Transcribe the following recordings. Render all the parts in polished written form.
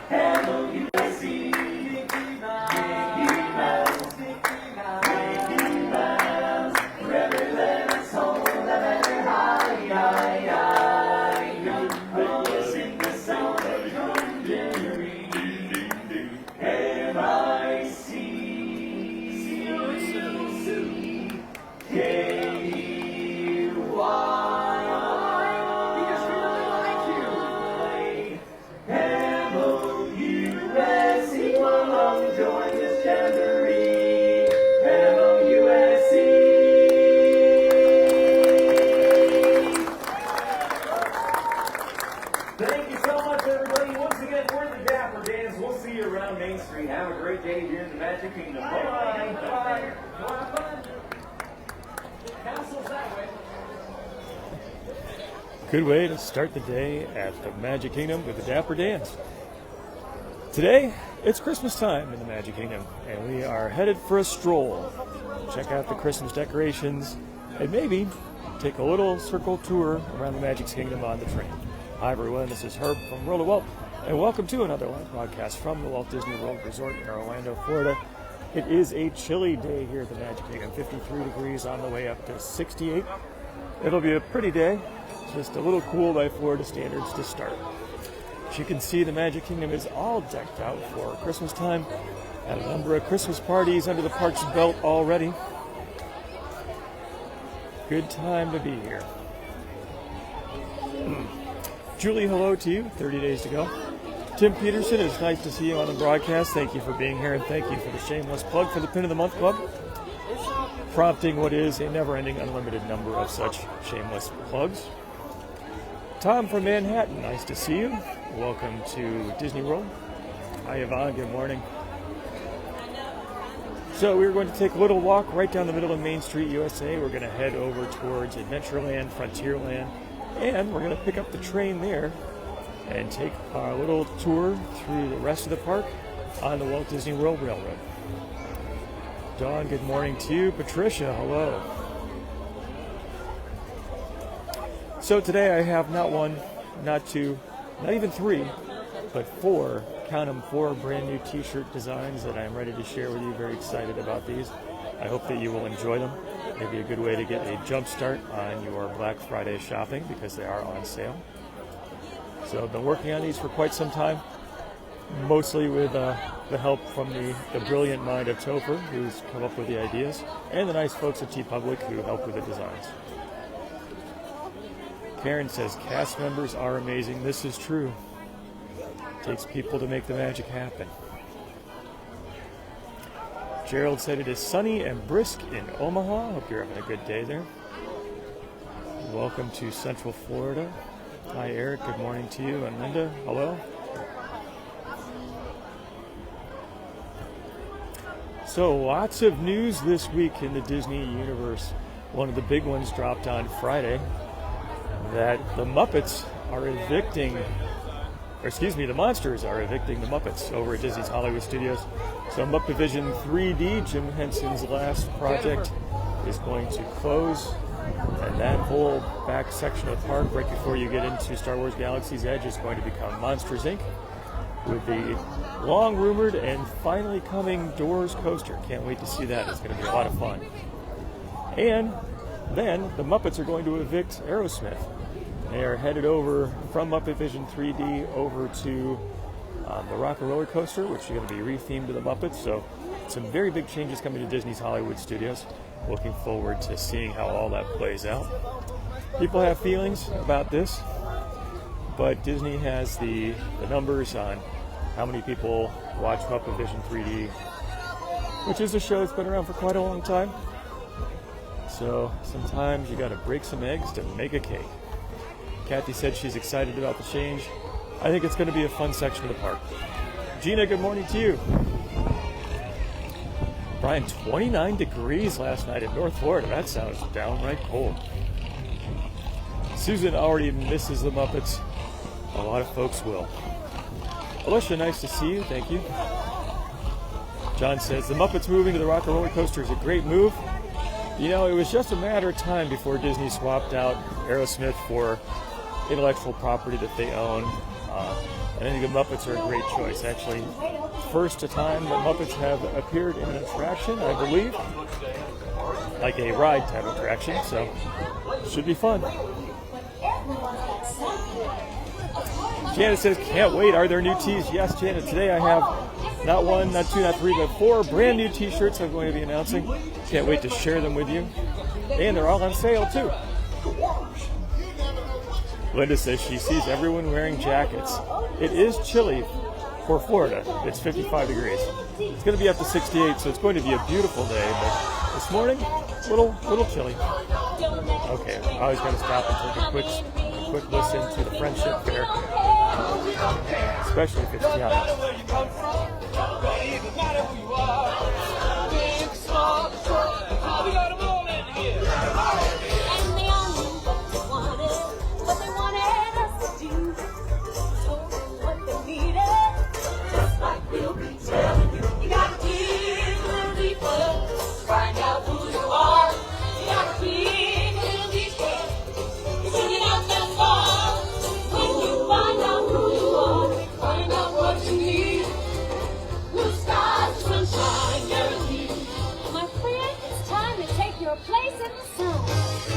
Hello, USA. Mickey Mouse, Mickey Mouse. Forever let us hold a better high. We'll sing the song of Tom Jerry. Join this jamboree. M-O-U-S-E. Thank you so much, everybody. Once again, we're the Dapper Dans. We'll see you around Main Street. Have a great day here in the Magic Kingdom. Bye-bye. Bye. Castle's that way. Good way to start the day at the Magic Kingdom with the Dapper Dans. Today, it's Christmas time in the Magic Kingdom, and we are headed for a stroll. Check out the Christmas decorations, and maybe take a little circle tour around the Magic Kingdom on the train. Hi everyone, this is Herb from World of Walt, and welcome to another live broadcast from the Walt Disney World Resort in Orlando, Florida. It is a chilly day here at the Magic Kingdom, 53 degrees on the way up to 68. It'll be a pretty day, just a little cool by Florida standards to start. As you can see, the Magic Kingdom is all decked out for Christmas time. Had a number of Christmas parties under the park's belt already. Good time to be here. Julie, hello to you. 30 days to go. Tim Peterson, it's nice to see you on the broadcast. Thank you for being here, and thank you for the shameless plug for the Pin of the Month Club, prompting what is a never-ending unlimited number of such shameless plugs. Tom from Manhattan, nice to see you. Welcome to Disney World. Hi Yvonne, good morning. So we're going to take a little walk right down the middle of Main Street, USA. We're going to head over towards Adventureland, Frontierland, and we're going to pick up the train there and take a little tour through the rest of the park on the Walt Disney World Railroad. Dawn, good morning to you. Patricia, hello. So today I have not one, not two, not even three, but four, count them, four brand new t-shirt designs that I'm ready to share with you. Very excited about these. I hope that you will enjoy them. Maybe a good way to get a jump start on your Black Friday shopping because they are on sale. So I've been working on these for quite some time, mostly with the help from the brilliant mind of Topher, who's come up with the ideas, and the nice folks at TeePublic who help with the designs. Karen says, cast members are amazing. This is true. It takes people to make the magic happen. Gerald said it is sunny and brisk in Omaha. Hope you're having a good day there. Welcome to Central Florida. Hi Eric, good morning to you. And Linda, hello. So lots of news this week in the Disney universe. One of the big ones dropped on Friday, that the Muppets are evicting, the Monsters are evicting the Muppets over at Disney's Hollywood Studios. So Muppevision 3D, Jim Henson's last project, is going to close. And that whole back section of the park, right before you get into Star Wars Galaxy's Edge, is going to become Monsters, Inc. with the long-rumored and finally coming Doors coaster. Can't wait to see that. It's going to be a lot of fun. And then the Muppets are going to evict Aerosmith. They are headed over from Muppevision 3D over to the Rock and Roller Coaster, which is going to be rethemed to the Muppets. So some very big changes coming to Disney's Hollywood Studios. Looking forward to seeing how all that plays out. People have feelings about this, but Disney has the numbers on how many people watch Muppevision 3D, which is a show that's been around for quite a long time. So sometimes you got to break some eggs to make a cake. Kathy said she's excited about the change. I think it's going to be a fun section of the park. Gina, good morning to you. Brian, 29 degrees last night in North Florida. That sounds downright cold. Susan already misses the Muppets. A lot of folks will. Alicia, nice to see you. Thank you. John says, the Muppets moving to the Rock and Roller Coaster is a great move. You know, it was just a matter of time before Disney swapped out Aerosmith for intellectual property that they own. And I think the Muppets are a great choice. Actually, first time that Muppets have appeared in an attraction, I believe, like a ride type attraction. So should be fun. Janet says, can't wait. Are there new tees? Yes, Janet. Today I have not one, not two, not three, but 4 brand new t-shirts I'm going to be announcing. Can't wait to share them with you. And they're all on sale, too. Linda says she sees everyone wearing jackets. It is chilly for Florida. It's 55 degrees. It's going to be up to 68, so it's going to be a beautiful day. But this morning, a little chilly. Okay, I always got to stop and take a quick listen to the Friendship Fair, especially if it's Tiana.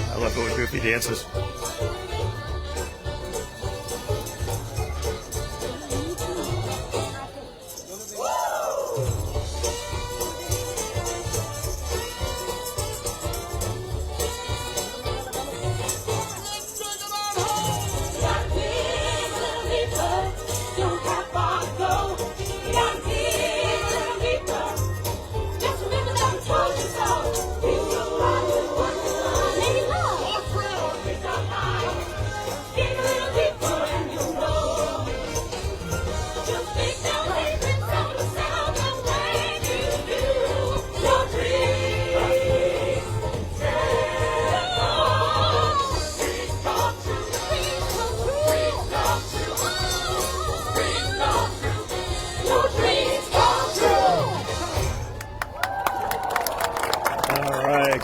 I love it when Goofy dances.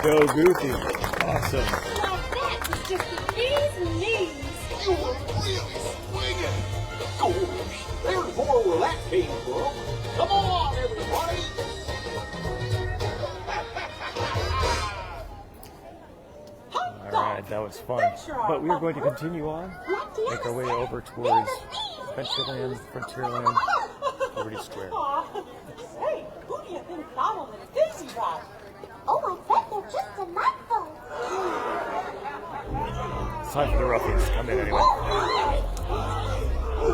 Go Goofy. Awesome. Now that's just the knees. You were really swinging. Gosh, there's more where that came from. Come on, everybody. All right, that was fun. But we are going to continue on, make our way over towards Frontierland, Liberty Square. Hey, who do you think following Daisy Ride? Oh, I bet they're just a mouthful. It's time for the ruffians to come in anyway.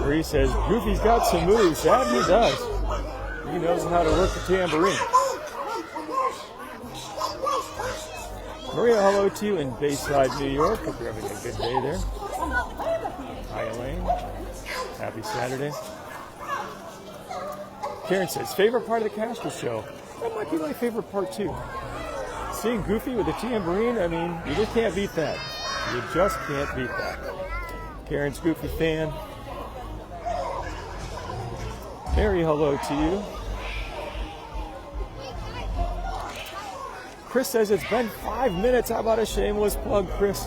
Bree says, Goofy's got some moves. That he does. He knows how to work the tambourine. Maria, hello to you in Bayside, New York. Hope you're having a good day there. Hi, Elaine. Happy Saturday. Karen says, favorite part of the Casper show? That might be my favorite part, too. Seeing Goofy with a tambourine, I mean, you just can't beat that. You just can't beat that. Karen's Goofy fan. Mary, hello to you. Chris says it's been 5 minutes. How about a shameless plug, Chris?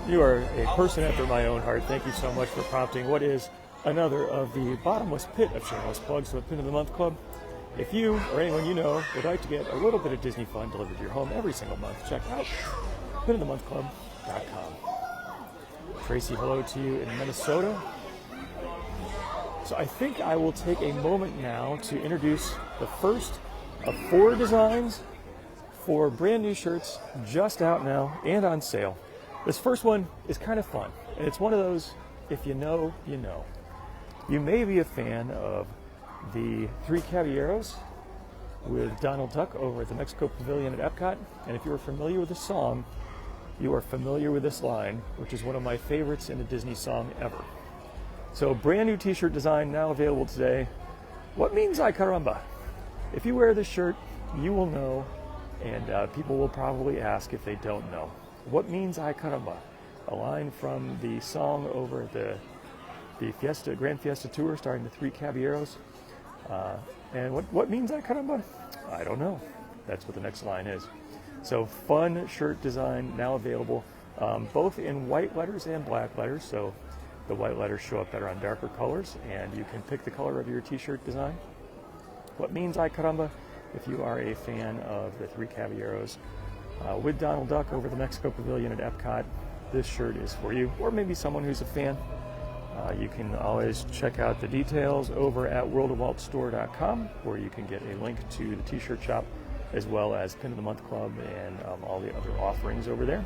You are a person after my own heart. Thank you so much for prompting what is another of the bottomless pit of shameless plugs to the Pin of the Month Club. If you or anyone you know would like to get a little bit of Disney fun delivered to your home every single month, check out pinofthemonthclub.com. Tracy, hello to you in Minnesota. So I think I will take a moment now to introduce the first of 4 designs for brand new shirts just out now and on sale. This first one is kind of fun, and it's one of those, if you know, you know. You may be a fan of the 3 Caballeros with Donald Duck over at the Mexico Pavilion at Epcot, and if you are familiar with the song, you are familiar with this line, which is one of my favorites in a Disney song ever. So brand new t-shirt design now available today. What means ay caramba? If you wear this shirt, you will know, and people will probably ask if they don't know. What means ay caramba? A line from the song over at the Grand Fiesta Tour starring the 3 Caballeros. And what means ay caramba? I don't know. That's what the next line is. So fun shirt design now available, both in white letters and black letters. So The white letters show up better on darker colors, and you can pick the color of your t-shirt design. What means ay caramba? If you are a fan of the Three Caballeros with Donald Duck over the Mexico Pavilion at Epcot, this shirt is for you, or maybe someone who's a fan. You can always check out the details over at worldofwaltstore.com, where you can get a link to the t-shirt shop, as well as Pin of the Month Club and all the other offerings over there.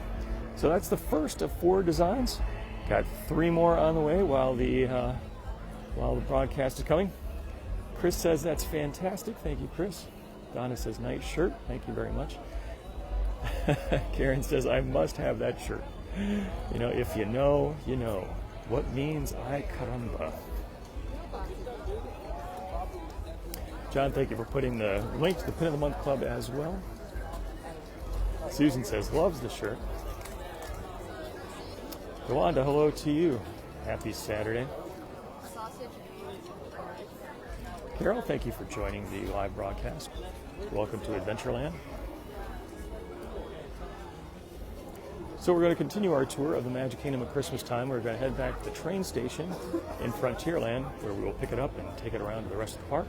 So that's the first of 4 designs. Got 3 more on the way while the broadcast is coming. Chris says that's fantastic. Thank you, Chris. Donna says nice shirt. Thank you very much. Karen says I must have that shirt. You know, if you know, you know. What means ay caramba? John, thank you for putting the link to the Pin of the Month Club as well. Susan says loves the shirt. Yolanda, hello to you. Happy Saturday. Carol, thank you for joining the live broadcast. Welcome to Adventureland. So we're going to continue our tour of the Magic Kingdom at Christmas time. We're going to head back to the train station in Frontierland, where we will pick it up and take it around to the rest of the park.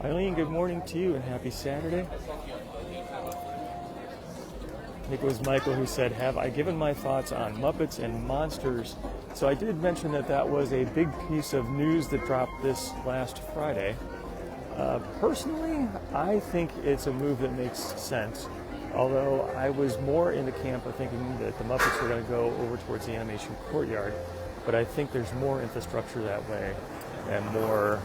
Eileen, good morning to you and happy Saturday. I think it was Michael who said, have I given my thoughts on Muppets and Monsters? So I did mention that that was a big piece of news that dropped this last Friday. Personally, I think it's a move that makes sense, although I was more in the camp of thinking that the Muppets were going to go over towards the animation courtyard, but I think there's more infrastructure that way and more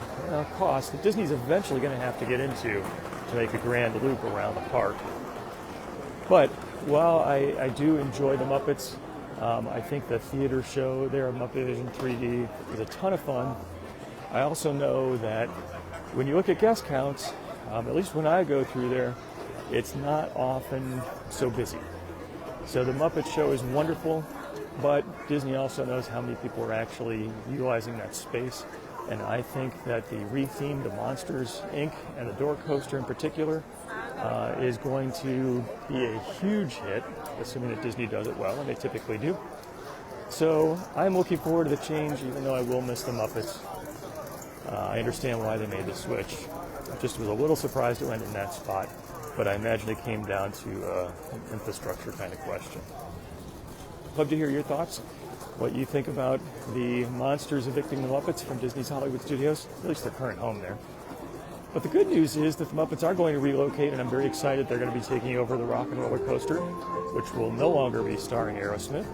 cost that Disney's eventually going to have to get into to make a grand loop around the park. But while I do enjoy the Muppets, I think the theater show there at Muppet Vision 3D is a ton of fun. I also know that when you look at guest counts, at least when I go through there, it's not often so busy. So the Muppet show is wonderful, but Disney also knows how many people are actually utilizing that space. And I think that the rethemed Monsters, Inc. and the Door Coaster in particular is going to be a huge hit, assuming that Disney does it well, and they typically do. So I'm looking forward to the change, even though I will miss the Muppets. I understand why they made the switch. I just was a little surprised it went in that spot, but I imagine it came down to an infrastructure kind of question. Love to hear your thoughts, what you think about the Monsters evicting the Muppets from Disney's Hollywood Studios, at least their current home there. But the good news is that the Muppets are going to relocate, and I'm very excited they're going to be taking over the Rock and Roller Coaster, which will no longer be starring Aerosmith.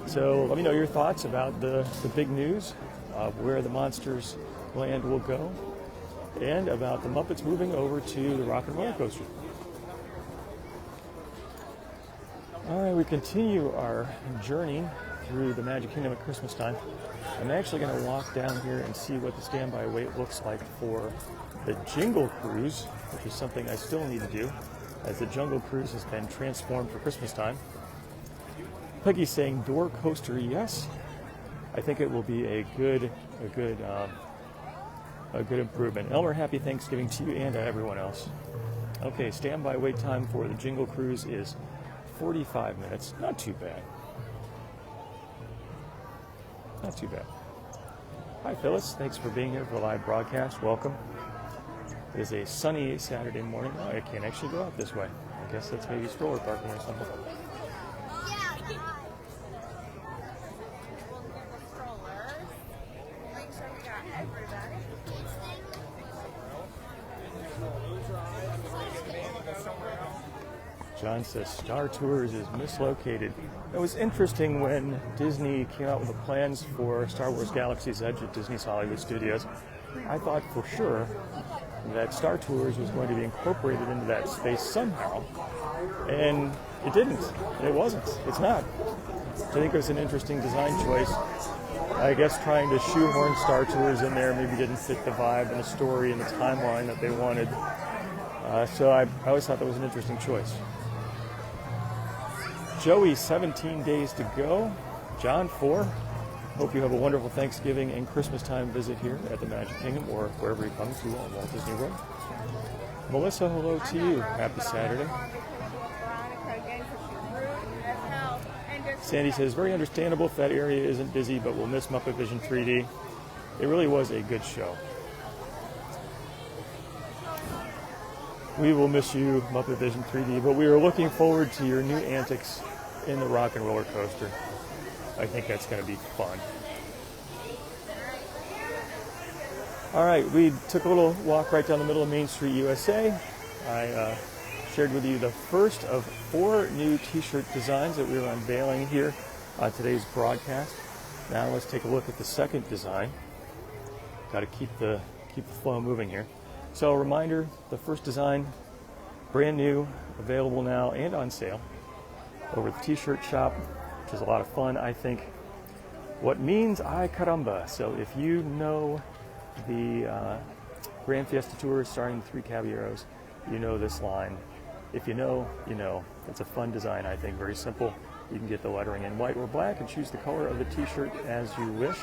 So let me know your thoughts about the big news of where the Monsters Land will go, and about the Muppets moving over to the Rock and Roller Coaster. All right, we continue our journey through the Magic Kingdom at Christmas time. I'm actually going to walk down here and see what the standby wait looks like for the Jingle Cruise, which is something I still need to do, as the Jungle Cruise has been transformed for Christmas time. Peggy's saying Door Coaster, yes. I think it will be a good improvement. Elmer, happy Thanksgiving to you and to everyone else. Okay, standby wait time for the Jingle Cruise is 45 minutes. Not too bad. Not too bad. Hi, Phyllis. Thanks for being here for the live broadcast. Welcome. It is a sunny Saturday morning. Oh, I can't actually go out this way. I guess that's maybe stroller parking or something. John says Star Tours is mislocated. It was interesting when Disney came out with the plans for Star Wars Galaxy's Edge at Disney's Hollywood Studios. I thought for sure that Star Tours was going to be incorporated into that space somehow, and it didn't. It wasn't. It's not. I think it was an interesting design choice. I guess trying to shoehorn Star Tours in there maybe didn't fit the vibe and the story and the timeline that they wanted. So I always thought that was an interesting choice. Joey, 17 days to go. John, 4. Hope you have a wonderful Thanksgiving and Christmas time visit here at the Magic Kingdom or wherever you come to on Walt Disney World. Melissa, hello to you. Happy Saturday. Sandy says, very understandable if that area isn't busy, but we'll miss Muppet Vision 3D. It really was a good show. We will miss you, Muppet Vision 3D, but we are looking forward to your new antics in the rock and roller coaster. I think that's going to be fun. All right, we took a little walk right down the middle of Main Street, USA. I shared with you the first of 4 new t-shirt designs that we were unveiling here on today's broadcast. Now let's take a look at the second design. Got to keep the flow moving here. So a reminder, the first design, brand new, available now and on sale over the t-shirt shop, which is a lot of fun, I think. What means ay caramba. So if you know the Grand Fiesta Tour starring the 3 Caballeros, you know this line. If you know, you know. It's a fun design, I think, very simple. You can get the lettering in white or black and choose the color of the t-shirt as you wish.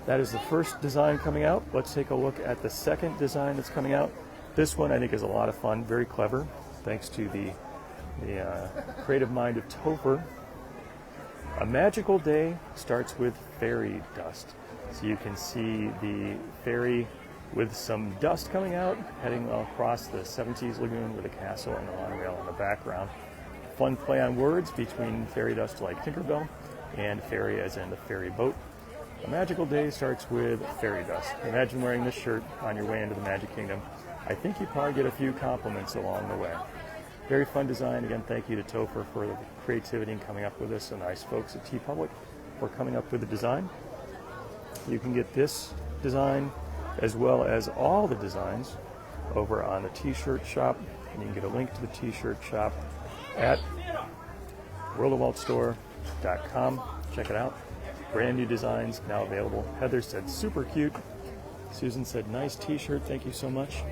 That is the first design coming out. Let's take a look at the second design that's coming out. This one I think is a lot of fun, very clever, thanks to the creative mind of Topher. A magical day starts with fairy dust. So you can see the fairy with some dust coming out, heading across the 7 Seas Lagoon with a castle and a monorail in the background. Fun play on words between fairy dust like Tinkerbell and fairy as in the ferry boat. A magical day starts with fairy dust. Imagine wearing this shirt on your way into the Magic Kingdom. I think you probably get a few compliments along the way. Very fun design. Again, thank you to Topher for the creativity in coming up with this, and nice folks at TeePublic for coming up with the design. You can get this design as well as all the designs over on the t-shirt shop, and you can get a link to the t-shirt shop at worldofwaltstore.com. Check it out. Brand new designs now available. Heather said super cute. Susan said nice t-shirt, thank you so much.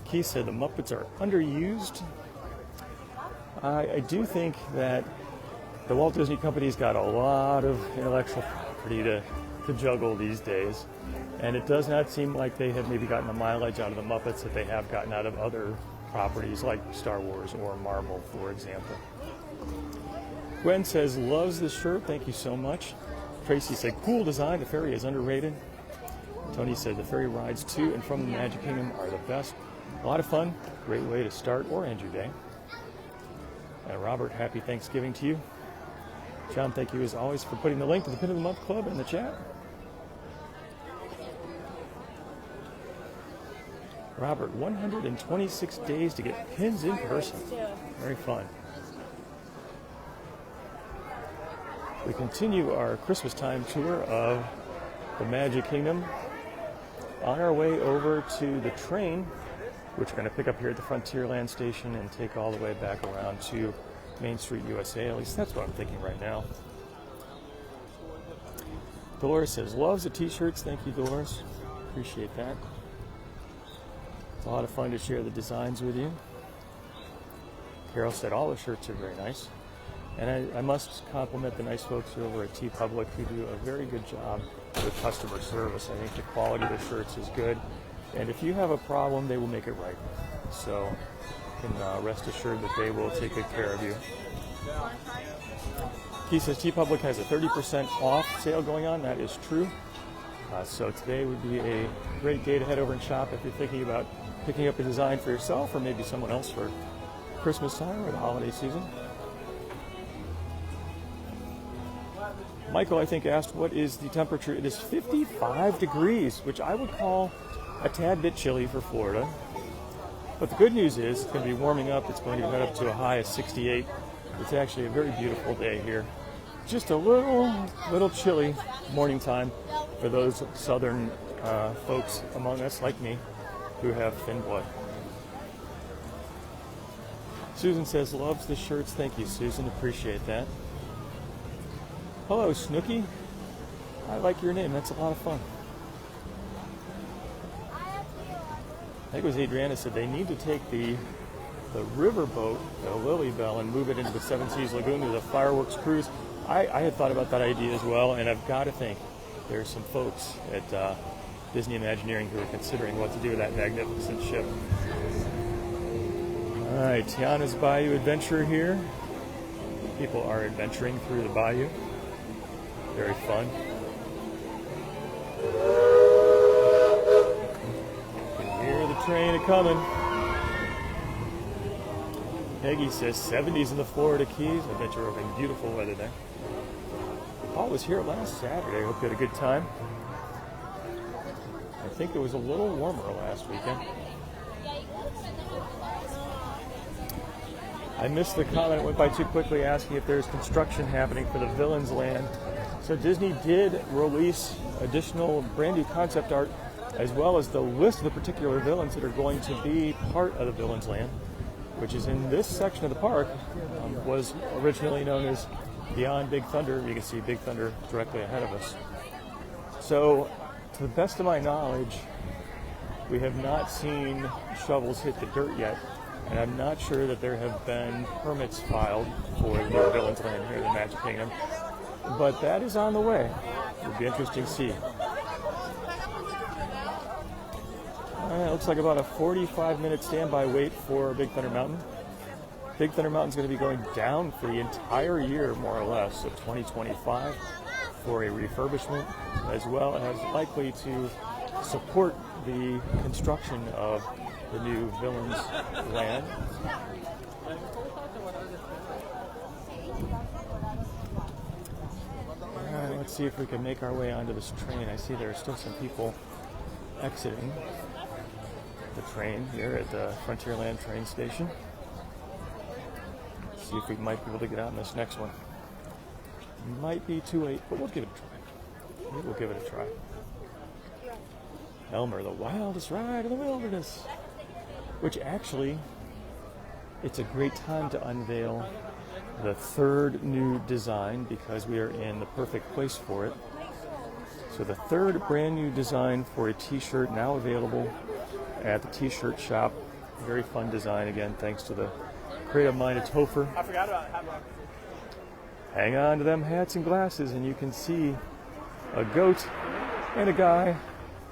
Keith said the Muppets are underused. I do think that the Walt Disney Company's got a lot of intellectual property to juggle these days, and it does not seem like they have maybe gotten the mileage out of the Muppets that they have gotten out of other properties like Star Wars or Marvel, for example. Gwen says loves this shirt, thank you so much. Tracy said cool design, the ferry is underrated. Tony said the ferry rides to and from the Magic Kingdom are the best. A lot of fun, great way to start or end your day. And Robert, happy Thanksgiving to you. John, thank you as always for putting the link to the Pin of the Month Club in the chat. Robert, 126 days to get pins in person. Very fun. We continue our Christmastime tour of the Magic Kingdom. On our way over to the train, which we're going to pick up here at the Frontierland station and take all the way back around to Main Street, USA. At least that's what I'm thinking right now. Dolores says, loves the t-shirts. Thank you, Dolores. Appreciate that. It's a lot of fun to share the designs with you. Carol said all the shirts are very nice. And I must compliment the nice folks over at TeePublic who do a very good job with customer service. I think the quality of the shirts is good. And if you have a problem, they will make it right. So you can rest assured that they will take good care of you. Keith says TeePublic has a 30% off sale going on. That is true. So today would be a great day to head over and shop if you're thinking about picking up a design for yourself or maybe someone else for Christmas time or the holiday season. Michael, I think, asked what is the temperature. It is 55 degrees, which I would call a tad bit chilly for Florida. But the good news is it's going to be warming up. It's going to head up to a high of 68. It's actually a very beautiful day here. Just a little chilly morning time for those southern folks among us like me who have thin blood. Susan says loves the shirts. Thank you, Susan. Appreciate that. Hello, Snooky. I like your name. That's a lot of fun. I think it was Adriana said they need to take the riverboat, the Lily Bell, and move it into the 7 Seas Lagoon to the fireworks cruise. I had thought about that idea as well, and I've got to think there's some folks at Disney Imagineering who are considering what to do with that magnificent ship. All right, Tiana's Bayou Adventure here. People are adventuring through the bayou. Very fun. You can hear the train a-coming. Peggy says 70s in the Florida Keys. I bet you're having beautiful weather there. Paul was here last Saturday. I hope you had a good time. I think it was a little warmer last weekend. I missed the comment, it went by too quickly, asking if there's construction happening for the Villains Land. So Disney did release additional brand new concept art, as well as the list of the particular villains that are going to be part of the Villains Land, which is in this section of the park. Was originally known as Beyond Big Thunder. You can see Big Thunder directly ahead of us. So, to the best of my knowledge, we have not seen shovels hit the dirt yet. And I'm not sure that there have been permits filed for the new Villains Land here in the Magic Kingdom. But that is on the way. It'll be interesting to see. It looks like about a 45-minute standby wait for Big Thunder Mountain. Big Thunder Mountain is going to be going down for the entire year, more or less, of 2025 for a refurbishment, as well as likely to support the construction of the new Villains Land. Alright, let's see if we can make our way onto this train. I see there are still some people exiting the train here at the Frontierland train station. Let's see if we might be able to get on this next one. Might be too late, but we'll give it a try. Maybe we'll give it a try. Elmer, the wildest ride in the wilderness. Which actually, it's a great time to unveil the third new design because we are in the perfect place for it. So the third brand new design for a t-shirt now available at the t-shirt shop. Very fun design again, thanks to the creative mind of Topher. I forgot about it. Hang on to them hats and glasses and you can see a goat and a guy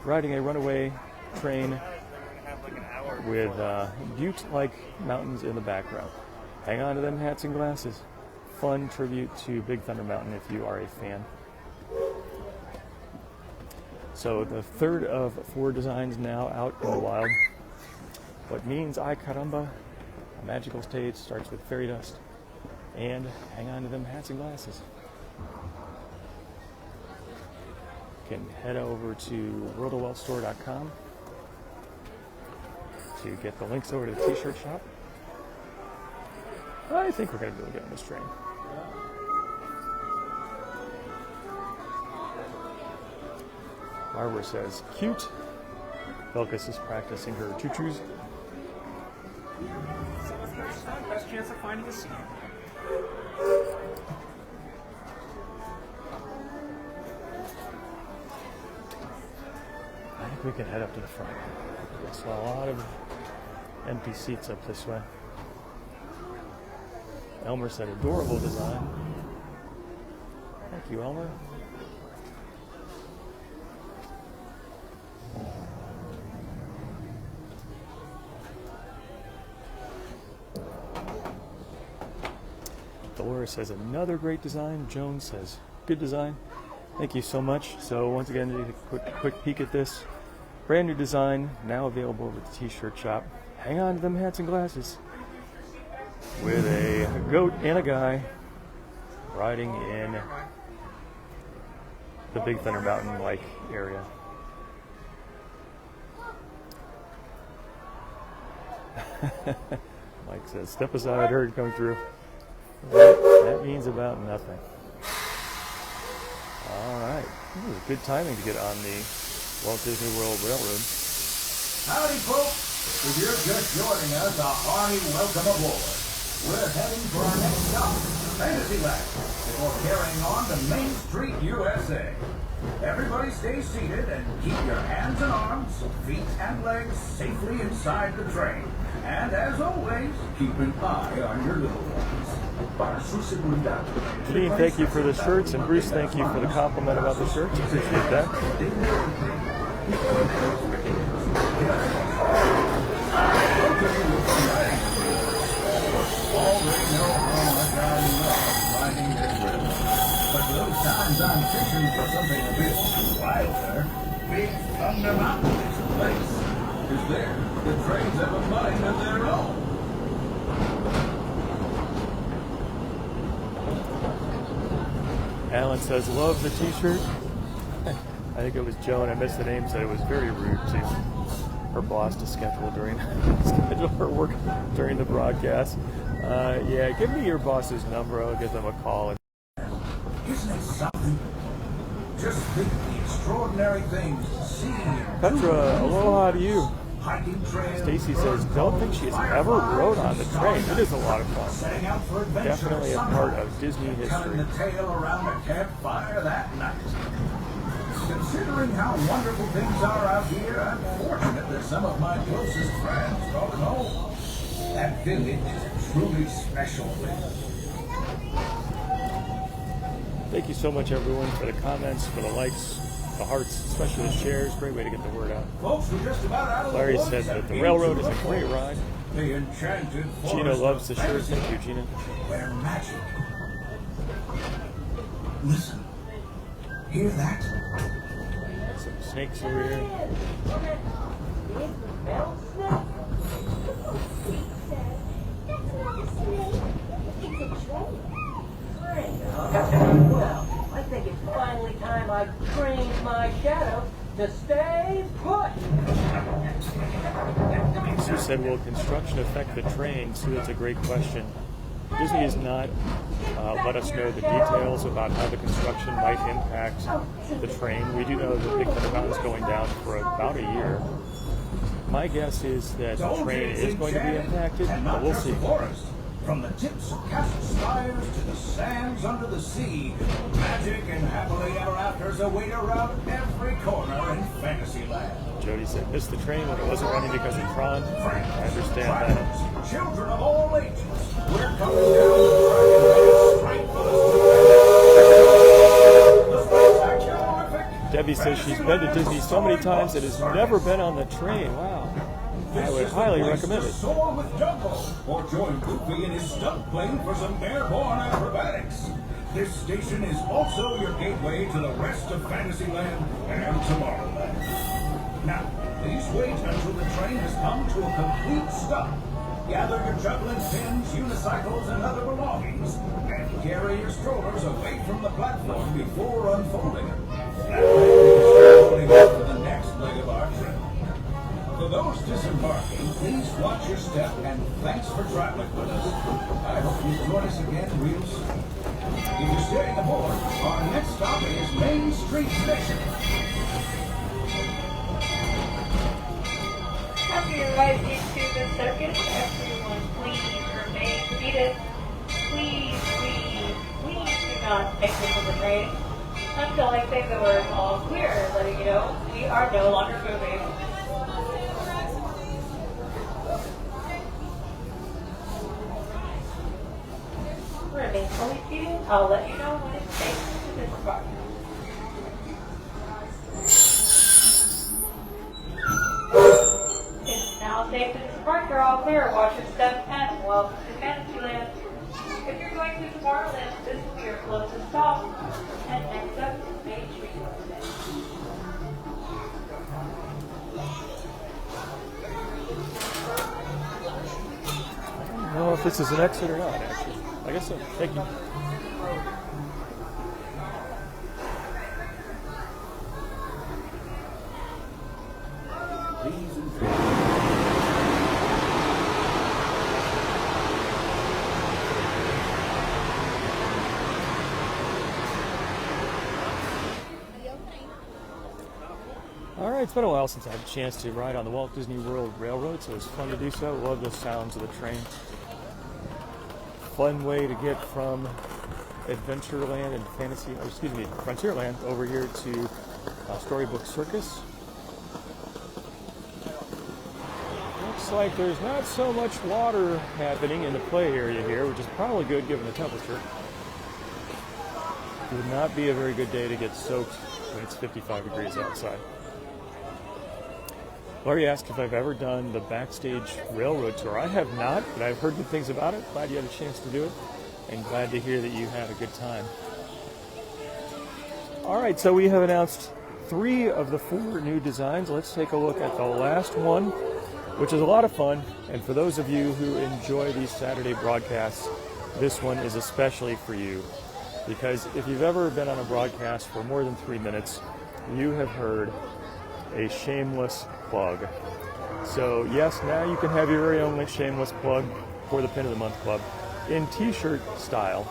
riding a runaway train with butte-like mountains in the background. Hang on to them hats and glasses. Fun tribute to Big Thunder Mountain if you are a fan. So the third of 4 designs now out in the wild. What means ay caramba, a magical stage starts with fairy dust. And hang on to them hats and glasses. You can head over to worldofweltstore.com to get the links over to the t-shirt shop. I think we're going to be able to get on this train. Barbara says, cute. Belkis is practicing her choo-choos. Best chance of finding a seat. I think we can head up to the front. I saw a lot of empty seats up this way. Elmer said adorable design. Thank you, Elmer. Dolores says another great design. Joan says good design. Thank you so much. So once again, take a quick peek at this. Brand new design, now available over at the t-shirt shop. Hang on to them hats and glasses. With a goat and a guy riding in the Big Thunder Mountain-like area. Mike says, step aside, herd coming through. That means about nothing. All right. Ooh, good timing to get on the Walt Disney World Railroad. Howdy, folks. If you're just joining us, a hearty welcome aboard. We're heading for our next stop, Fantasyland, before carrying on to Main Street, USA. Everybody stay seated and keep your hands and arms, feet and legs safely inside the train. And as always, keep an eye on your little ones. Lee, thank you for the shirts, and Bruce, thank you for the compliment about the shirts. Appreciate that. already know how much I love riding this river. But those times I'm fishing for something a bit wilder, Big Thunder Mountain is the place. Because there, the trains have a mind of their own. Alan says, love the t-shirt. I think it was Joan, I missed the name, said it was very rude to her boss to schedule her work during the broadcast. Yeah, give me your boss's number, I'll give them a call. Isn't it something? Just think the extraordinary things to see. Petra, aloha to you. Hiking trails. Stacy says, don't think she's ever rode on the train. It is a lot of fun. Setting out for adventure. Definitely a part of Disney Telling history. the tale around a campfire that night. Considering how wonderful things are out here, I'm fortunate that some of my closest friends don't know. That village is a truly special place. Thank you so much, everyone, for the comments, for the likes, the hearts, especially the shares. Great way to get the word out. Folks, we're just about out of Larry the said woods that the and railroad is into a great ride. The enchanted Gina forest loves the of shirt. fantasy, Thank you, Gina. where magic. Listen. Hear that? Some snakes over here. Well, I think it's finally time I trained my shadow to stay put. Sue said, will construction affect the train? Sue, that's a great question. Disney has not let us know the details about how the construction might impact the train. We do know that Big Thunder Mountain is going down for about a year. My guess is that the train is going to be impacted, but we'll see. From the tips of castle spires to the sands under the sea, magic and happily ever afters await around every corner in Fantasyland. Jody said, missed the train when it wasn't running because of Tron. I understand that. Friends, children of all ages, we're coming down the track straight for the spectacular. Debbie says she's been to Disney so many times it has never been on the train. Wow. I would highly recommend it. Soar with Dumbo, or join Goofy in his stunt plane for some airborne acrobatics. This station is also your gateway to the rest of Fantasyland and Tomorrowland. Now, please wait until the train has come to a complete stop. Gather your juggling pins, unicycles, and other belongings, and carry your strollers away from the platform before unfolding them. That is loading up for the next leg of our trip. For those disembarking, please watch your step, and thanks for traveling with us. I hope you join us again real soon. If you're staying aboard, our next stop is Main Street Station. After your ride into the circus, everyone please remain seated. Please do not exit from the train until I say the word all clear, letting you know we are no longer moving. Remain fully seated. I'll let you know when it's safe to disembark. It's now safe to disembark. You're all clear. Watch your step and welcome to Fantasyland. If you're going to Tomorrowland, this will be your closest stop. And next up is Main Street. I don't know if this is an exit or not, actually. I guess so. Thank you. All right, it's been a while since I had a chance to ride on the Walt Disney World Railroad, so it was fun to do so. Love the sounds of the train. Fun way to get from Adventureland and Frontierland over here to Storybook Circus. Looks like there's not so much water happening in the play area here, which is probably good given the temperature. It would not be a very good day to get soaked when it's 55 degrees outside. Laurie asked if I've ever done the backstage railroad tour. I have not, but I've heard good things about it. Glad you had a chance to do it, and glad to hear that you had a good time. All right, so we have announced 3 of the 4 new designs. Let's take a look at the last one, which is a lot of fun. And for those of you who enjoy these Saturday broadcasts, this one is especially for you. Because if you've ever been on a broadcast for more than 3 minutes, you have heard a shameless plug. So yes, now you can have your very own shameless plug for the Pin of the Month Club in t-shirt style.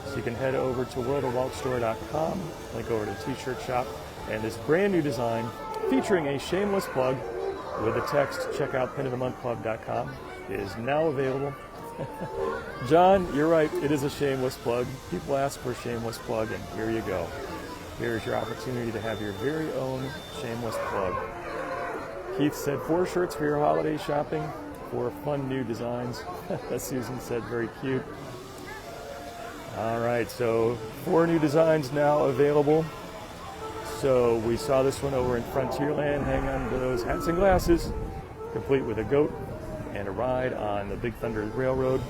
So you can head over to worldofwaltstore.com, link over to t-shirt shop, and this brand new design featuring a shameless plug with the text checkout pinofthemonthclub.com is now available. John, you're right, it is a shameless plug. People ask for a shameless plug, and here you go. Here's your opportunity to have your very own shameless plug. Keith said 4 shirts for your holiday shopping, 4 fun new designs. Susan said very cute. All right, so 4 new designs now available. So we saw this one over in Frontierland. Hang on to those hats and glasses, complete with a goat and a ride on the Big Thunder Railroad.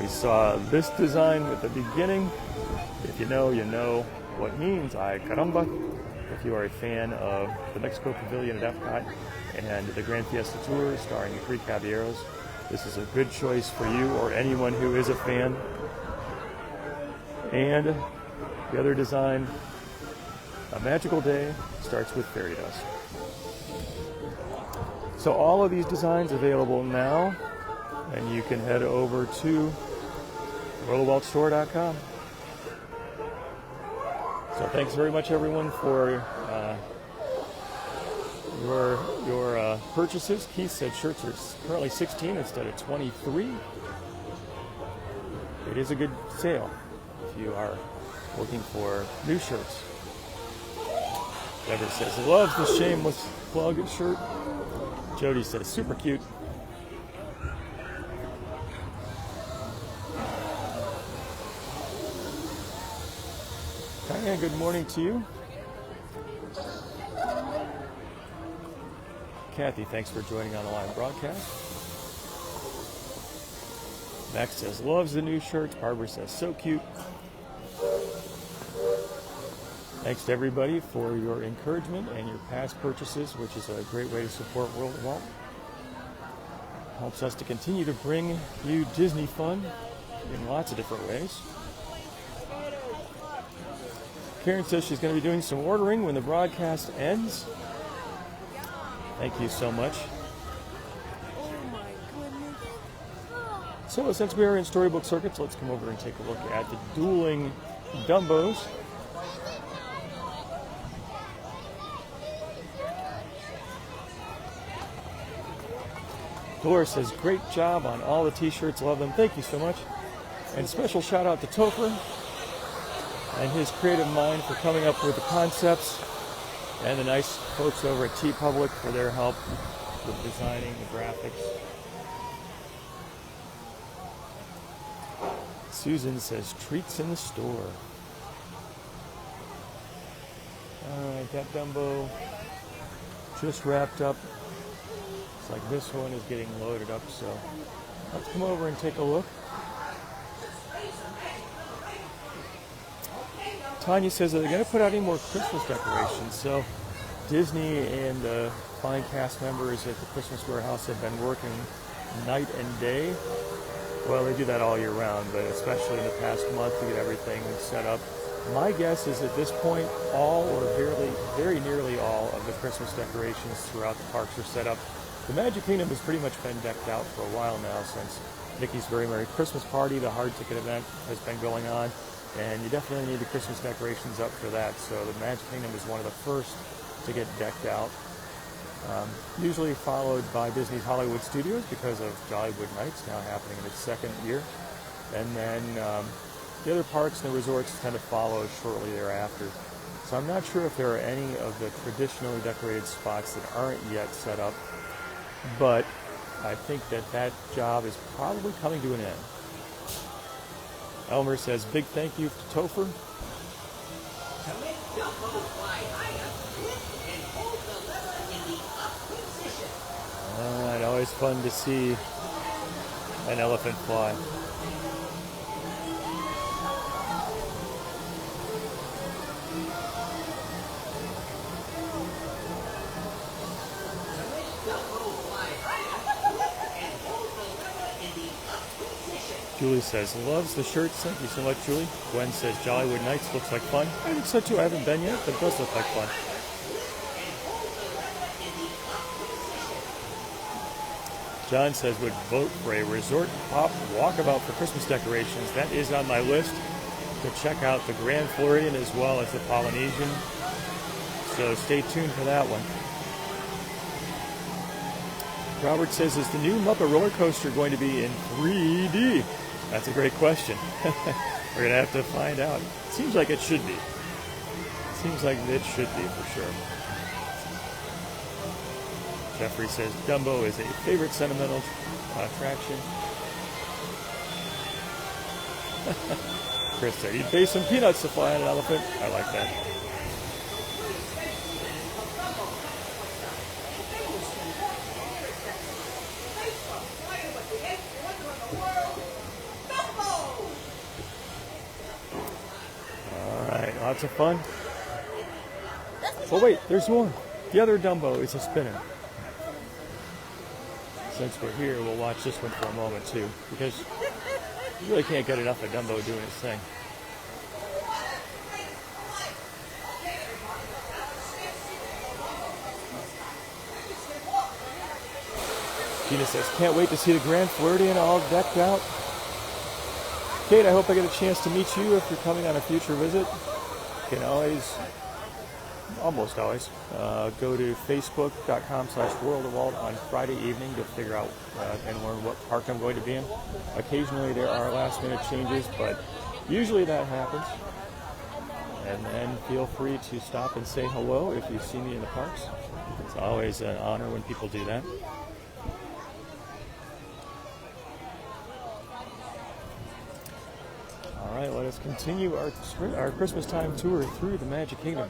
We saw this design at the beginning. If you know, you know what means. Ay caramba. If you are a fan of the Mexico Pavilion at Epcot and the Grand Fiesta Tour starring the 3 Caballeros, this is a good choice for you or anyone who is a fan. And the other design, A Magical Day, starts with fairy dust. So all of these designs available now, and you can head over to worldofwaltstore.com. So thanks very much, everyone, for your purchases. Keith said shirts are currently 16 instead of 23. It is a good sale if you are looking for new shirts. Deborah says loves the shameless plug shirt. Jody says super cute. Diane, good morning to you. Kathy, thanks for joining on the live broadcast. Max says loves the new shirts. Barbara says so cute. Thanks to everybody for your encouragement and your past purchases, which is a great way to support World of Walt. Helps us to continue to bring you Disney fun in lots of different ways. Karen says she's going to be doing some ordering when the broadcast ends. Thank you so much. So since we are in Storybook Circus, let's come over and take a look at the dueling Dumbos. Dolores says, great job on all the t-shirts, love them. Thank you so much. And special shout out to Topher and his creative mind for coming up with the concepts, and the nice folks over at TeePublic for their help with designing the graphics. Susan says, treats in the store. Alright, that Dumbo just wrapped up. It's like this one is getting loaded up, so let's come over and take a look. Tanya says, are they going to put out any more Christmas decorations? So Disney and the fine cast members at the Christmas Warehouse have been working night and day. Well, they do that all year round, but especially in the past month to get everything set up. My guess is at this point, all or very nearly all of the Christmas decorations throughout the parks are set up. The Magic Kingdom has pretty much been decked out for a while now since Mickey's Very Merry Christmas Party, the hard ticket event, has been going on. And you definitely need the Christmas decorations up for that. So the Magic Kingdom is one of the first to get decked out. Usually followed by Disney's Hollywood Studios because of Jollywood Nights now happening in its 2nd year. And then the other parks and the resorts tend to follow shortly thereafter. So I'm not sure if there are any of the traditionally decorated spots that aren't yet set up. But I think that job is probably coming to an end. Elmer says, big thank you to Topher. To make Dumbo fly higher, lift and hold the lever in the up always fun to see an elephant fly. Julie says, loves the shirts. Thank you so much, Julie. Gwen says, Jollywood Nights looks like fun. I think so too. I haven't been yet, but it does look like fun. John says, would vote for a resort pop walkabout for Christmas decorations. That is on my list to check out the Grand Floridian as well as the Polynesian. So stay tuned for that one. Robert says, is the new Muppet roller coaster going to be in 3D? That's a great question. We're going to have to find out. Seems like it should be. Seems like it should be for sure. Jeffrey says, Dumbo is a favorite sentimental attraction. Chris said, he'd pay some peanuts to fly on an elephant. I like that. Lots of fun. Oh wait, there's more. The other Dumbo is a spinner. Since we're here, we'll watch this one for a moment too, because you really can't get enough of Dumbo doing his thing. Gina says, can't wait to see the Grand Floridian all decked out. Kate, I hope I get a chance to meet you if you're coming on a future visit. You can always, almost always, go to facebook.com/worldofwalt on Friday evening to figure out and learn what park I'm going to be in. Occasionally there are last minute changes, but usually that happens. And then feel free to stop and say hello if you see me in the parks. It's always an honor when people do that. All right, let us continue our Christmastime tour through the Magic Kingdom.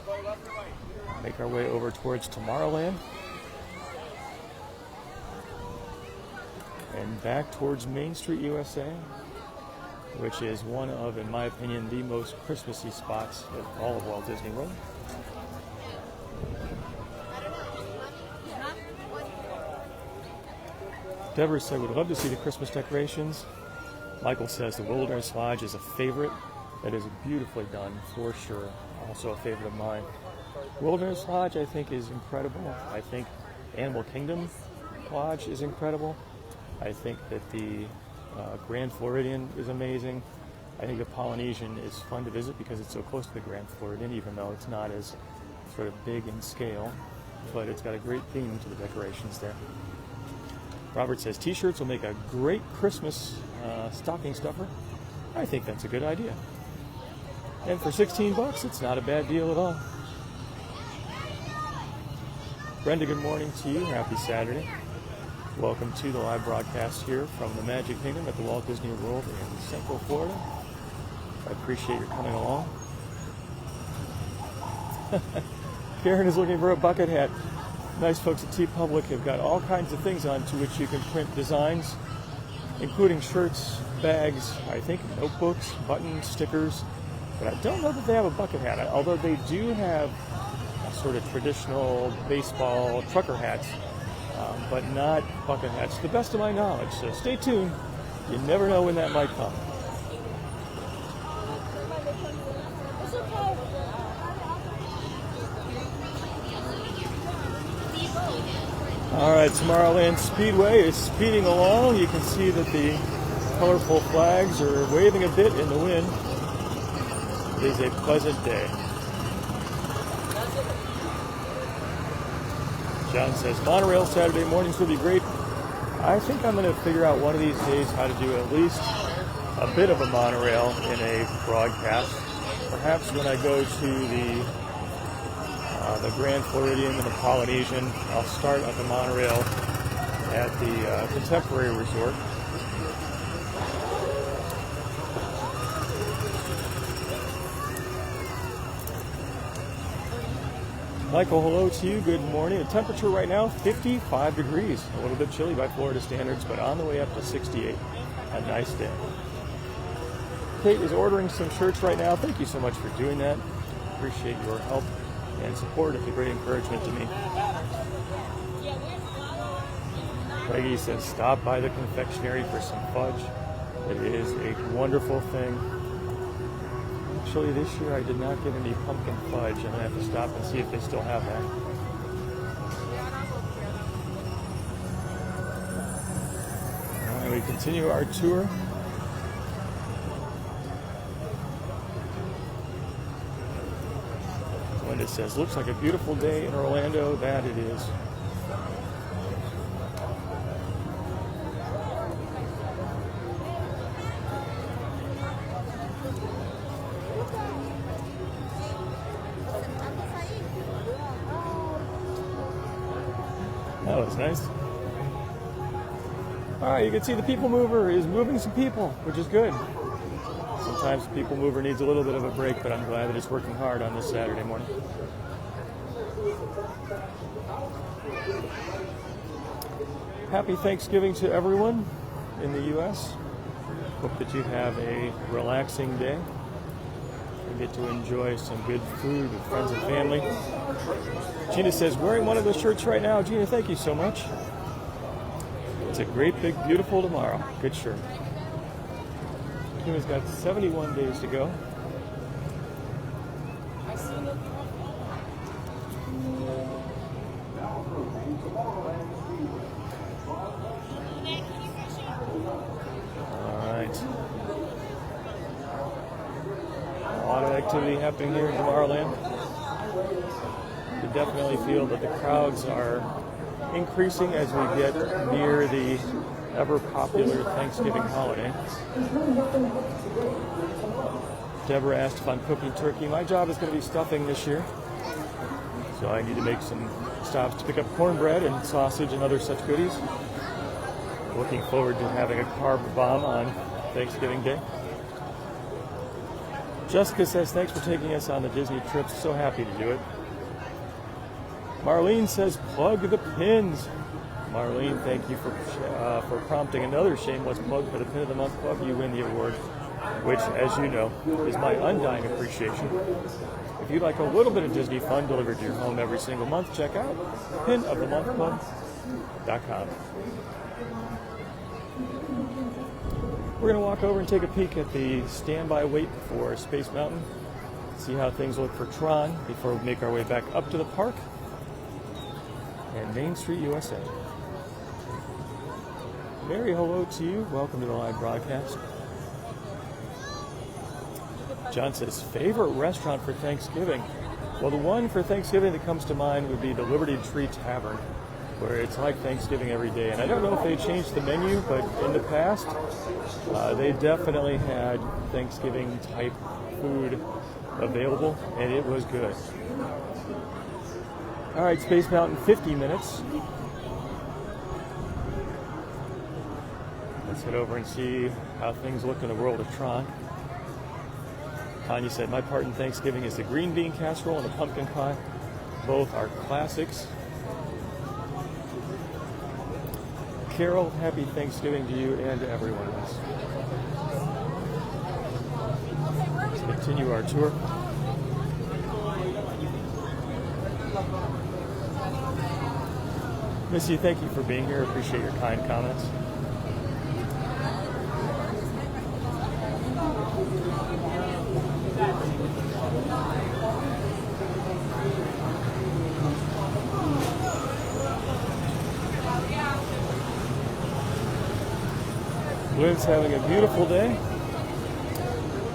Make our way over towards Tomorrowland. And back towards Main Street, USA, which is one of, in my opinion, the most Christmassy spots of all of Walt Disney World. Deborah said, would love to see the Christmas decorations. Michael says the Wilderness Lodge is a favorite. That is beautifully done, for sure. Also a favorite of mine. Wilderness Lodge, I think, is incredible. I think Animal Kingdom Lodge is incredible. I think that the Grand Floridian is amazing. I think the Polynesian is fun to visit because it's so close to the Grand Floridian, even though it's not as sort of big in scale. But it's got a great theme to the decorations there. Robert says t-shirts will make a great Christmas stocking stuffer. I think that's a good idea. And for $16, it's not a bad deal at all. Brenda, good morning to you. Happy Saturday. Welcome to the live broadcast here from the Magic Kingdom at the Walt Disney World in Central Florida. I appreciate your coming along. Karen is looking for a bucket hat. Nice folks at TeePublic have got all kinds of things on to which you can print designs, including shirts, bags, I think notebooks, buttons, stickers. But I don't know that they have a bucket hat, although they do have sort of traditional baseball trucker hats, but not bucket hats, to the best of my knowledge. So stay tuned. You never know when that might come. All right, Tomorrowland Speedway is speeding along. You can see that the colorful flags are waving a bit in the wind. It is a pleasant day. John says, monorail Saturday mornings would be great. I think I'm going to figure out one of these days how to do at least a bit of a monorail in a broadcast. Perhaps when I go to the Grand Floridian and the Polynesian, I'll start on the monorail at the Contemporary Resort. Michael, hello to you. Good morning. The temperature right now, 55 degrees. A little bit chilly by Florida standards, but on the way up to 68. A nice day. Kate is ordering some shirts right now. Thank you so much for doing that. Appreciate your help and support. It's a great encouragement to me. Reggie says, stop by the confectionery for some fudge. It is a wonderful thing. Actually, this year I did not get any pumpkin fudge. I'm going to have to stop and see if they still have that. All right, we continue our tour. Linda says, looks like a beautiful day in Orlando. That it is. That was nice. All right, you can see the people mover is moving some people, which is good. Sometimes the people mover needs a little bit of a break, but I'm glad that it's working hard on this Saturday morning. Happy Thanksgiving to everyone in the U.S. Hope that you have a relaxing day and get to enjoy some good food with friends and family. Gina says, wearing one of those shirts right now. Gina, thank you so much. It's a great, big, beautiful tomorrow. Good shirt. Gina's got 71 days to go. All right. A lot of activity happening here in Tomorrowland. You definitely feel that the crowds are increasing as we get near the ever popular Thanksgiving holiday. Deborah asked if I'm cooking turkey. My job is going to be stuffing this year, so I need to make some stops to pick up cornbread and sausage and other such goodies. Looking forward to having a carb bomb on Thanksgiving Day. Jessica says, thanks for taking us on the Disney trip. So happy to do it. Marlene says, plug the pins. Marlene, thank you for prompting another shameless plug for the Pin of the Month Club. You win the award, which, as you know, is my undying appreciation. If you'd like a little bit of Disney fun delivered to your home every single month, check out pinofthemonthclub.com. We're going to walk over and take a peek at the standby wait for Space Mountain, see how things look for Tron before we make our way back up to the park and Main Street, USA. Mary, hello to you. Welcome to the live broadcast. John says, favorite restaurant for Thanksgiving? Well, the one for Thanksgiving that comes to mind would be the Liberty Tree Tavern, where it's like Thanksgiving every day. And I don't know if they changed the menu, but in the past, they definitely had Thanksgiving type food available, and it was good. All right, Space Mountain, 50 minutes. Let's head over and see how things look in the world of Tron. Tanya said, my part in Thanksgiving is the green bean casserole and the pumpkin pie. Both are classics. Carol, happy Thanksgiving to you and to everyone else. Let's continue our tour. Missy, thank you for being here. Appreciate your kind comments. Lynn's having a beautiful day.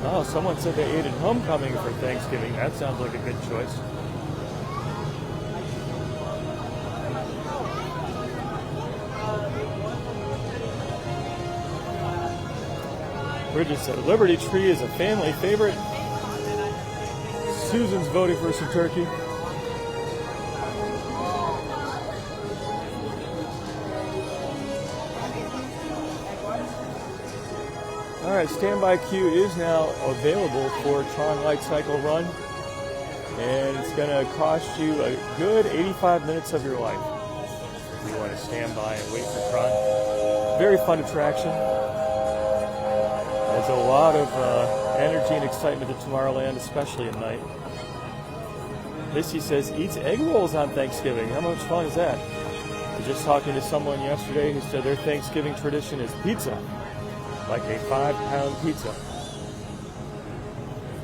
Oh, someone said they ate at Homecoming for Thanksgiving. That sounds like a good choice. Bridget said, Liberty Tree is a family favorite. Susan's voting for some turkey. All right, standby queue is now available for Tron Light Cycle Run. and it's going to cost you a good 85 minutes of your life if you want to stand by and wait for Tron. Very fun attraction. There's a lot of energy and excitement at Tomorrowland, especially at night. Missy says, eats egg rolls on Thanksgiving. How much fun is that? I was just talking to someone yesterday who said their Thanksgiving tradition is pizza. Like a 5-pound pizza.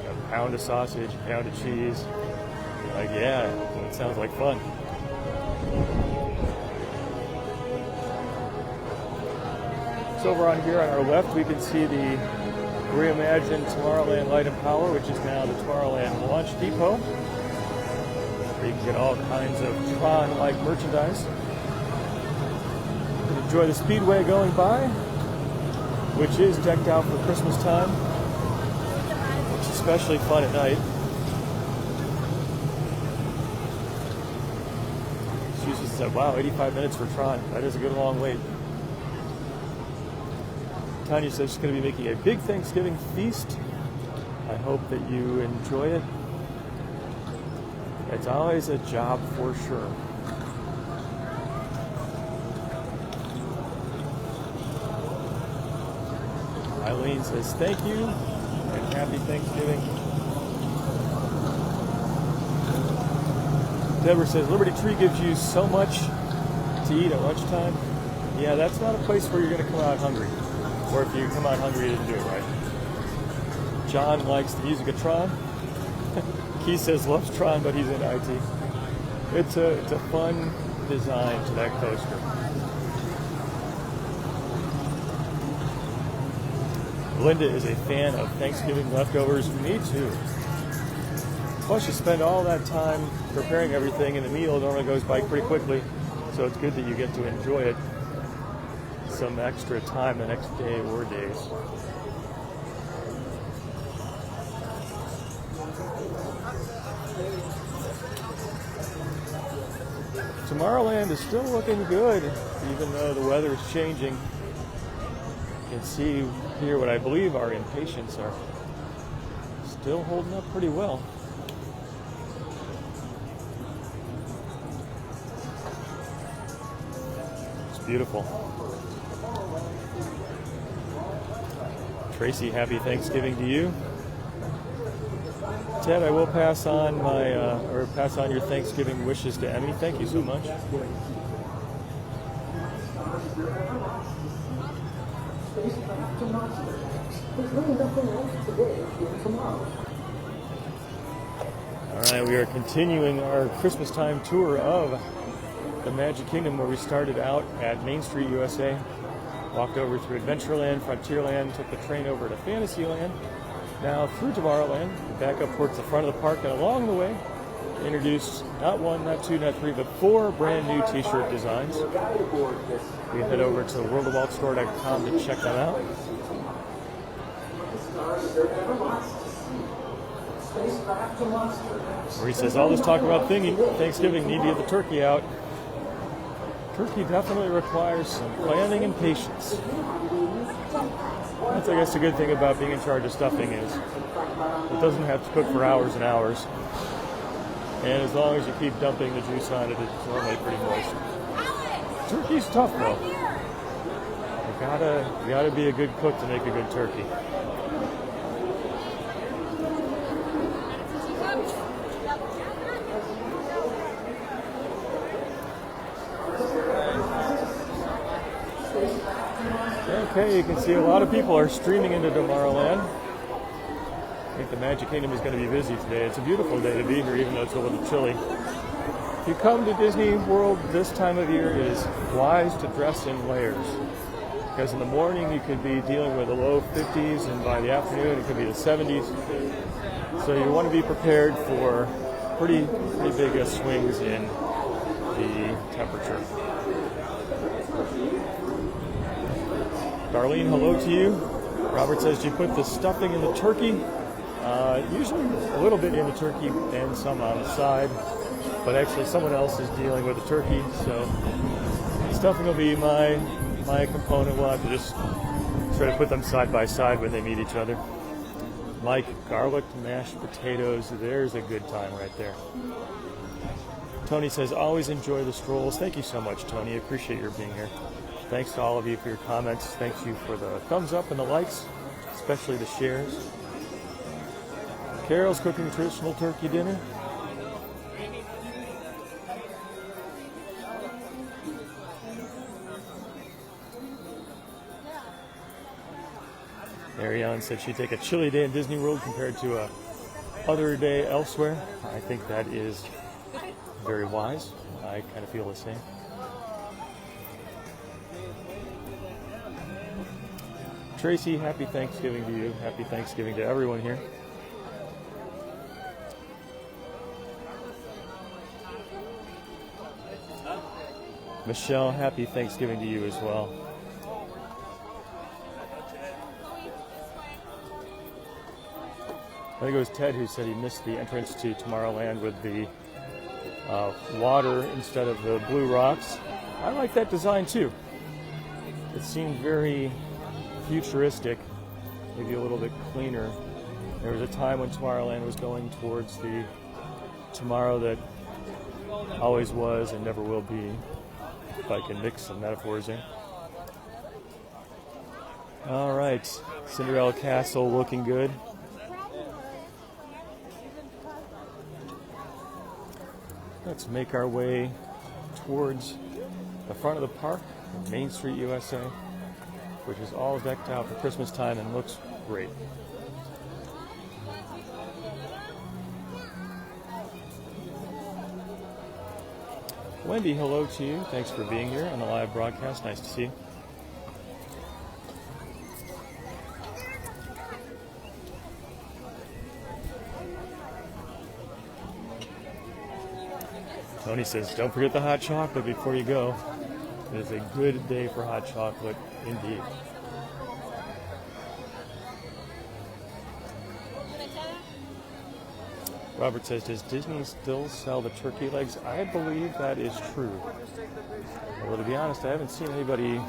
A pound of sausage, a pound of cheese. Like, yeah, it sounds like fun. So over on here on our left, we can see the reimagined Tomorrowland Light and Power, which is now the Tomorrowland Launch Depot. Where you can get all kinds of Tron-like merchandise. You can enjoy the speedway going by, which is decked out for Christmas time. It's especially fun at night. Susan said, wow, 85 minutes for Tron. That is a good long wait. Tanya says she's going to be making a big Thanksgiving feast. I hope that you enjoy it. It's always a job for sure. Eileen says thank you and happy Thanksgiving. Deborah says Liberty Tree gives you so much to eat at lunchtime. Yeah, that's not a place where you're going to come out hungry. Or if you come out hungry, you didn't do it right. John likes the music of Tron. Keith says loves Tron, but he's in IT. It's a fun design to that coaster. Linda is a fan of Thanksgiving leftovers. Me too. Plus, you spend all that time preparing everything, and the meal normally goes by pretty quickly. So it's good that you get to enjoy it some extra time the next day or days. Tomorrowland is still looking good, even though the weather is changing. You can see here what I believe our impatiens are still holding up pretty well. It's beautiful. Tracy, happy Thanksgiving to you. Ted, I will pass on pass on your Thanksgiving wishes to Emmy. Thank you so much. All right, we are continuing our Christmastime tour of the Magic Kingdom, where we started out at Main Street, USA. Walked over through Adventureland, Frontierland, took the train over to Fantasyland, now through Tomorrowland, back up towards the front of the park, and along the way, introduced not one, not two, not three, but 4 brand new t-shirt designs. We head over to worldofwaltstore.com to check them out. Where he says, all this talk about Thanksgiving, need to get the turkey out. Turkey definitely requires some planning and patience. That's, I guess, a good thing about being in charge of stuffing is it doesn't have to cook for hours and hours. And as long as you keep dumping the juice on it, it's normally pretty moist. Turkey's tough, though. You gotta be a good cook to make a good turkey. Okay, you can see a lot of people are streaming into Tomorrowland. I think the Magic Kingdom is going to be busy today. It's a beautiful day to be here, even though it's a little chilly. If you come to Disney World this time of year, it is wise to dress in layers. Because in the morning you could be dealing with the low 50s, and by the afternoon it could be the 70s. So you want to be prepared for pretty big swings in the temperature. Darlene, hello to you. Robert says, do you put the stuffing in the turkey? Usually a little bit in the turkey and some on the side, but actually someone else is dealing with the turkey, so stuffing will be my component. We'll have to just try to put them side by side when they meet each other. Mike, garlic mashed potatoes. There's a good time right there. Tony says, always enjoy the strolls. Thank you so much, Tony. Appreciate your being here. Thanks to all of you for your comments. Thank you for the thumbs up and the likes, especially the shares. Carol's cooking traditional turkey dinner. Marianne said she'd take a chilly day in Disney World compared to a other day elsewhere. I think that is very wise. I kind of feel the same. Tracy, happy Thanksgiving to you. Happy Thanksgiving to everyone here. Michelle, happy Thanksgiving to you as well. I think it was Ted who said he missed the entrance to Tomorrowland with the water instead of the blue rocks. I like that design too. It seemed very futuristic, maybe a little bit cleaner. There was a time when Tomorrowland was going towards the tomorrow that always was and never will be, if I can mix some metaphors in. All right, Cinderella Castle looking good. Let's make our way towards the front of the park, Main Street, USA, which is all decked out for Christmas time and looks great. Wendy, hello to you. Thanks for being here on the live broadcast. Nice to see you. Tony says, don't forget the hot chocolate before you go. It is a good day for hot chocolate, indeed. Robert says, does Disney still sell the turkey legs? I believe that is true. Although, to be honest, I haven't seen anybody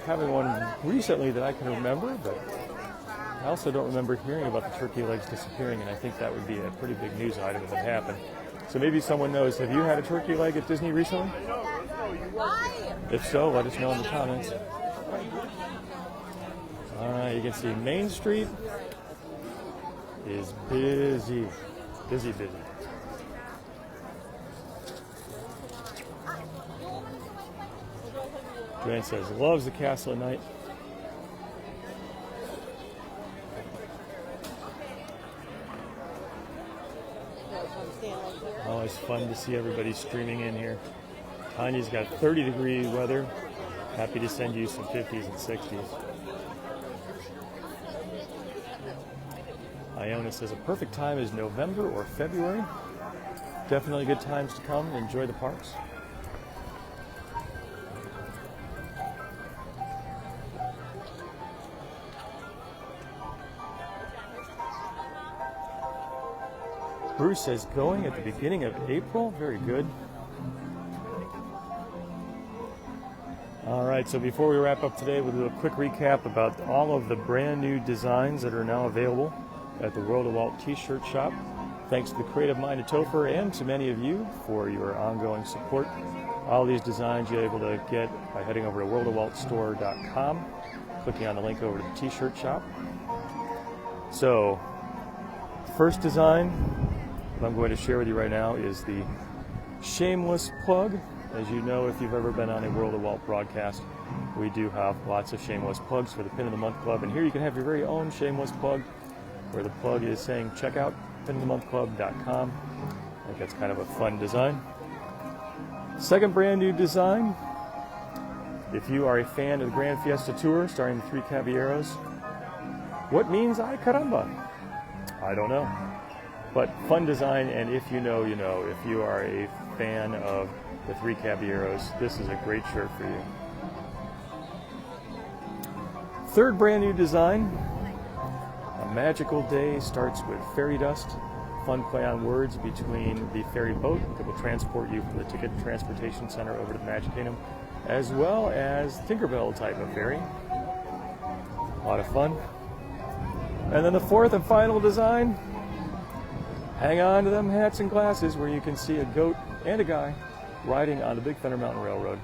having one recently that I can remember, but I also don't remember hearing about the turkey legs disappearing, and I think that would be a pretty big news item if it happened. So maybe someone knows, have you had a turkey leg at Disney recently? If so, let us know in the comments. All right, you can see Main Street is busy. Busy, busy. Joanne says, loves the castle at night. Always fun to see everybody streaming in here. Tanya's got 30-degree weather. Happy to send you some 50s and 60s. Iona says a perfect time is November or February. Definitely good times to come and enjoy the parks. Bruce says going at the beginning of April. Very good. All right, so before we wrap up today, we'll do a quick recap about all of the brand new designs that are now available at the World of Walt t-shirt shop. Thanks to the creative mind of Topher and to many of you for your ongoing support. All these designs you're able to get by heading over to worldofwaltstore.com, clicking on the link over to the t-shirt shop. So, first design that I'm going to share with you right now is the shameless plug. As you know, if you've ever been on a World of Walt broadcast, we do have lots of shameless plugs for the Pin of the Month Club, and here you can have your very own shameless plug, where the plug is saying check out pinofthemonthclub.com. I think that's kind of a fun design. Second brand new design. If you are a fan of the Grand Fiesta Tour starring the Three Caballeros, what means ay caramba? I don't know. But fun design, and if you know, you know. If you are a fan of the Three Caballeros, this is a great shirt for you. Third brand new design. A magical day starts with fairy dust. Fun play on words between the ferry boat that will transport you from the Ticket Transportation Center over to the Magic Kingdom, as well as Tinkerbell type of ferry. A lot of fun. And then the fourth and final design, hang on to them hats and glasses where you can see a goat and a guy riding on the Big Thunder Mountain Railroad.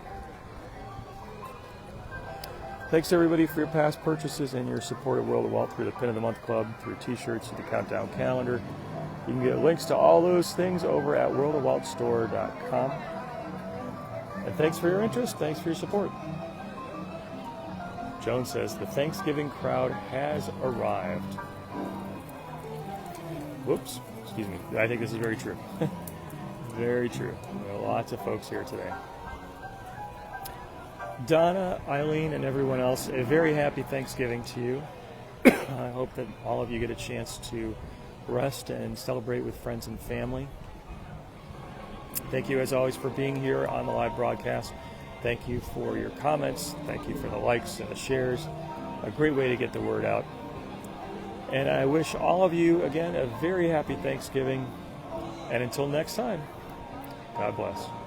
Thanks everybody for your past purchases and your support of World of Walt through the Pin of the Month Club, through t-shirts, through the Countdown Calendar. You can get links to all those things over at worldofwaltstore.com. And thanks for your interest, thanks for your support. Joan says the Thanksgiving crowd has arrived. Whoops, excuse me. I think this is very true. Very true. There are lots of folks here today. Donna, Eileen, and everyone else, a very happy Thanksgiving to you. I hope that all of you get a chance to rest and celebrate with friends and family. Thank you, as always, for being here on the live broadcast. Thank you for your comments. Thank you for the likes and the shares. A great way to get the word out. And I wish all of you, again, a very happy Thanksgiving. And until next time, God bless.